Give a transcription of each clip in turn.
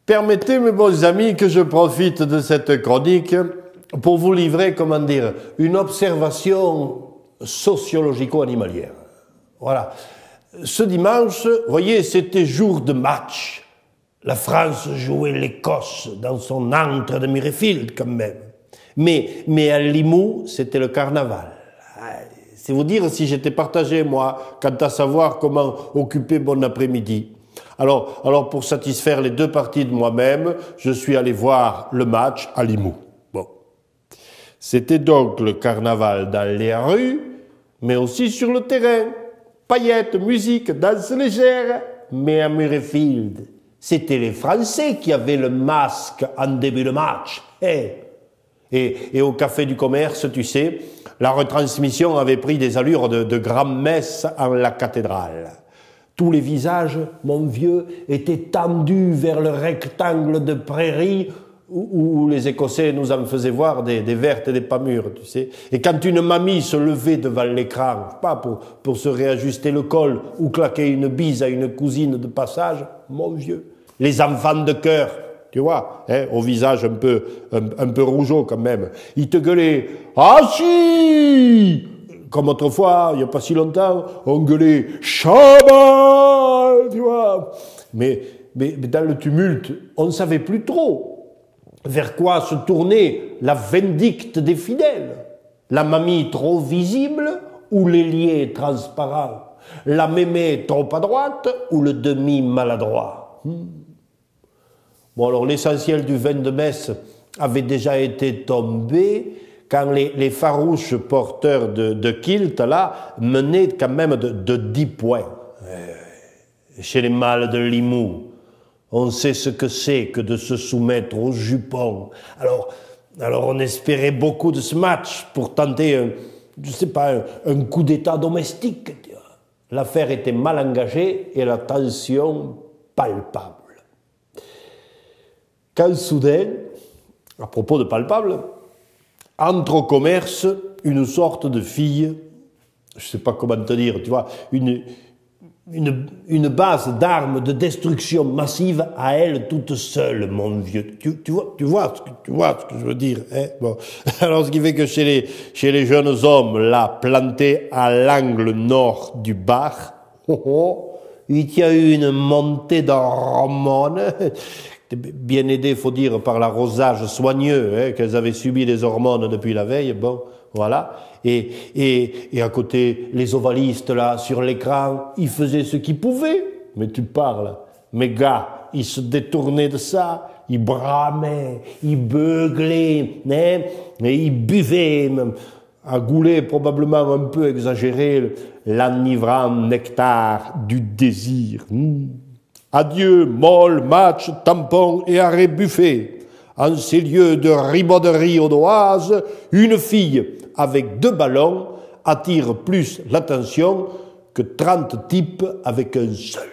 Permettez, mes bons amis, que je profite de cette chronique pour vous livrer, comment dire, une observation sociologico-animalière. Voilà. Ce dimanche, vous voyez, c'était jour de match. La France jouait l'Écosse dans son antre de Murrayfield, quand même. Mais à Limoux, c'était le carnaval. C'est vous dire si j'étais partagé, moi, quant à savoir comment occuper mon après-midi. Alors, pour satisfaire les deux parties de moi-même, je suis allé voir le match à Limoux. Bon. C'était donc le carnaval dans les rues, mais aussi sur le terrain. Paillettes, musique, danse légère, mais à Murrayfield, c'était les Français qui avaient le masque en début de match. Et au Café du Commerce, tu sais, la retransmission avait pris des allures de grand-messe en la cathédrale. Tous les visages, mon vieux, étaient tendus vers le rectangle de prairie où les Écossais nous en faisaient voir des vertes et des pas mûres, tu sais. Et quand une mamie se levait devant l'écran, pas pour se réajuster le col ou claquer une bise à une cousine de passage, mon vieux, les enfants de cœur, tu vois, au visage un peu rougeau quand même, ils te gueulaient « Ah si !» Comme autrefois, il n'y a pas si longtemps, on gueulait « Chabat !» Tu vois. Mais dans le tumulte, on ne savait plus trop vers quoi se tournait la vindicte des fidèles. La mamie trop visible ou l'ailier transparent. La mémé trop à droite ou le demi maladroit. Bon, alors l'essentiel du vin de messe avait déjà été tombé quand les farouches porteurs de kilt, là, menaient quand même de 10 points. Chez les mâles de Limoux, on sait ce que c'est que de se soumettre aux jupons. Alors on espérait beaucoup de ce match pour tenter, un coup d'état domestique. L'affaire était mal engagée et la tension palpable. Quand soudain, à propos de palpable, entre au commerce une sorte de fille, je ne sais pas comment te dire, tu vois, une base d'armes de destruction massive à elle toute seule, mon vieux. Tu vois ce que je veux dire, hein? Bon. Alors, ce qui fait que chez les jeunes hommes, là, plantés à l'angle nord du bar, il y a eu une montée d'hormones, bien aidées, faut dire, par l'arrosage soigneux, qu'elles avaient subi des hormones depuis la veille, bon, voilà. Et à côté, les ovalistes, là, sur l'écran, ils faisaient ce qu'ils pouvaient. Mais tu parles. Mes gars, ils se détournaient de ça, ils bramaient, ils beuglaient, hein, et ils buvaient, même, à gouler probablement un peu exagéré, l'enivrant nectar du désir. Adieu, molle, match, tampon et arrêt buffet. En ces lieux de ribauderie audoise, une fille avec 2 ballons attire plus l'attention que 30 types avec un seul.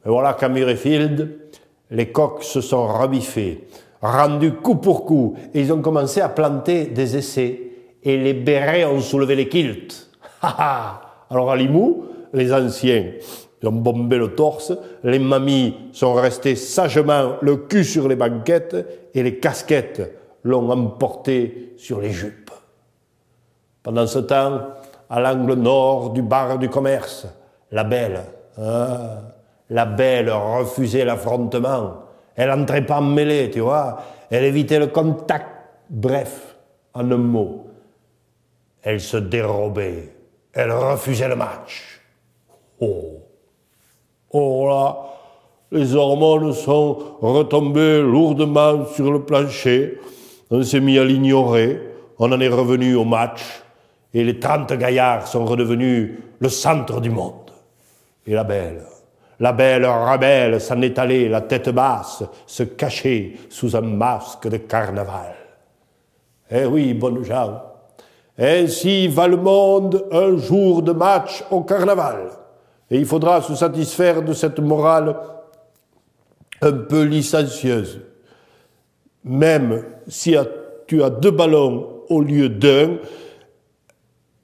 Et voilà qu'à Murrayfield, les coqs se sont rebiffés, rendus coup pour coup, et ils ont commencé à planter des essais, et les bérets ont soulevé les kilts. Alors à Limoux, les anciens ils ont bombé le torse, les mamies sont restées sagement le cul sur les banquettes, et les casquettes l'ont emporté sur les jupes. Pendant ce temps, à l'angle nord du bar du commerce, la belle refusait l'affrontement. Elle n'entrait pas en mêlée, tu vois. Elle évitait le contact. Bref, en un mot, elle se dérobait. Elle refusait le match. Oh là, les hormones sont retombées lourdement sur le plancher. On s'est mis à l'ignorer. On en est revenu au match. Et les 30 gaillards sont redevenus le centre du monde. Et la belle rebelle s'en est allée, la tête basse, se cacher sous un masque de carnaval. Eh oui, bonnes gens, ainsi va le monde un jour de match au carnaval. Et il faudra se satisfaire de cette morale un peu licencieuse. Même si tu as 2 ballons au lieu d'1,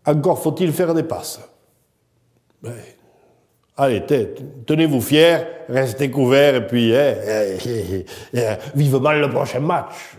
encore faut-il faire des passes. Allez, tenez-vous fiers, restez couverts, et puis vivement le prochain match.